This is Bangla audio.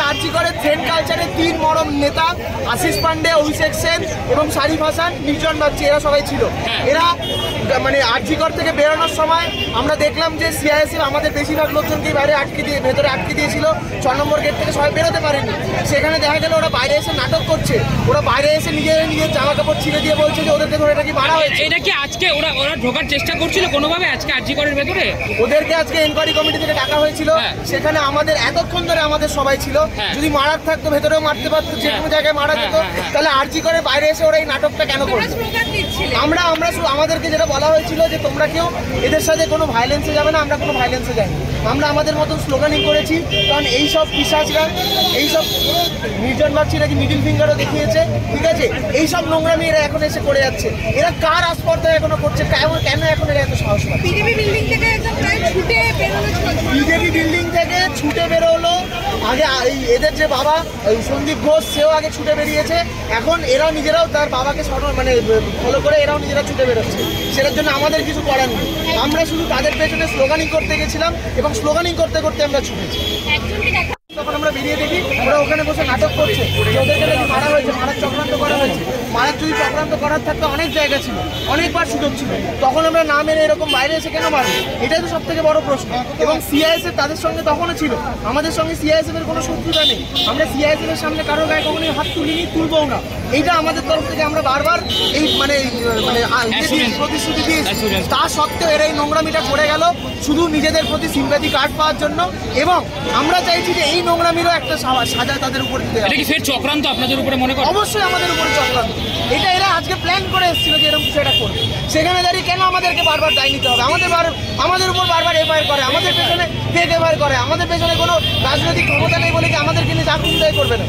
আরজি করে ট্রেন কালচারের 3 মরম নেতা আশিস পান্ডে, অভিষেক সেন এবং শারিফ হাসান, নির্জন বাগচি, এরা সবাই ছিল। এরা মানে আরজি কর থেকে বেরোনোর সময় আমরা দেখলাম যে সিআইএসএফ আমাদের বেশিরভাগ লোকজনকে বাইরে ভেতরে আটকে দিয়েছিল। 6 নম্বর গেট থেকে সবাই বেরোতে পারেনি। সেখানে দেখা গেল ওরা বাইরে এসে নাটক করছে, ওরা বাইরে এসে নিজের জামা কাপড় ছিঁড়ে দিয়ে বলছে যে ওদেরকে ধরে এটা কি মারা হয়েছে। এটা কি আজকে ওরা ঢোকার চেষ্টা করছিল কোনোভাবে আজকে আরজি করের ভেতরে? ওদেরকে আজকে এনকোয়ারি কমিটি থেকে ডাকা হয়েছিল। সেখানে আমাদের এতক্ষণ ধরে আমাদের সবাই ছিল। যদি মারার থাকতো ভেতরেও মারতে পারতো, যে কোনো জায়গায় মারা যেত। তাহলে আরজি করে বাইরে এসে ওরা এই নাটকটা কেন করছে? আমরা আমাদেরকে যেটা বলা হয়েছিল যে তোমরা কেউ এদের সাথে কোনো ভায়োলেন্সে যাবে না। আমরা কোনো ভায়োলেন্সে যাই, আমরা আমাদের মতো স্লোগানিং করেছি। কারণ এইসব পিশাচরা, এইসব নির্জন বাগচি নাকি মিডিল ফিঙ্গারও দেখিয়েছে, ঠিক আছে? এইসব নোংরামি এরা এখন এসে করে যাচ্ছে। এরা কার আস্পর্ধায় এখনো করছে? কেন এখন এরা এত সাহস পায়? বিজেপি বিল্ডিং থেকে ছুটে বেরোলো। আগে এদের যে বাবা সন্দীপ ঘোষ, সেও আগে ছুটে বেরিয়েছে। এখন এরাও নিজেরাও তার বাবাকে মানে ফলো করে এরাও নিজেরা ছুটে বেরোচ্ছে। সেটার জন্য আমাদের কিছু করার নেই। আমরা শুধু তাদের পেছনে স্লোগানিং করতে গেছিলাম এবং স্লোগানিং করতে করতে আমরা ছুটেছি। তখন আমরা বেরিয়ে দেখি ওরা ওখানে বসে নাটক করছে যে ওদেরকে নাকি মারা হয়েছে, মারার চক্রান্ত করা হয়েছে। মারার যদি চক্রান্ত করার থাকতে অনেক জায়গা ছিল, অনেকবার সুযোগ ছিল, তখন আমরা না মেরে এরকম বাইরে এসে কেন মারবো? এটাই তো সব থেকে বড় প্রশ্ন। এবং সিআইএসএফ তাদের সঙ্গে তখনও ছিল, আমাদের সঙ্গে সিআইএসএফ এর কোনো শত্রুতা নেই। আমরা সিআইএসএফ এর সামনে কারো গায়ে কখনোই হাত তুলিনি, তুলবও না। এইটা আমাদের তরফ থেকে আমরা বারবার এই প্রতিশ্রুতি দিয়েছি। তা সত্ত্বেও এরা এই নোংরামিটা করে গেল শুধু নিজেদের প্রতি সিম্প্যাথি কার্ড পাওয়ার জন্য। এবং আমরা চাইছি যে এই নোংরামিরও একটা সাজা তাদের উপর দিতে হবে। এটা কি ফের চক্রান্ত আপনাদের উপরে মনে করেন? অবশ্যই আমাদের উপরে চক্রান্ত। এটা এরা আজকে প্ল্যান করে এসেছিল যে এরকম কিছু একটা করবে। সেখানে দাঁড়িয়ে কেন আমাদেরকে বারবার দায় নিতে হবে? আমাদের উপর বারবার এফআইআর করে, আমাদের পেছনে ফেক এফআইআর করে। আমাদের পেছনে কোনো রাজনৈতিক ক্ষমতা নেই বলে কি আমাদেরকে নিয়ে চাকরি করবে না?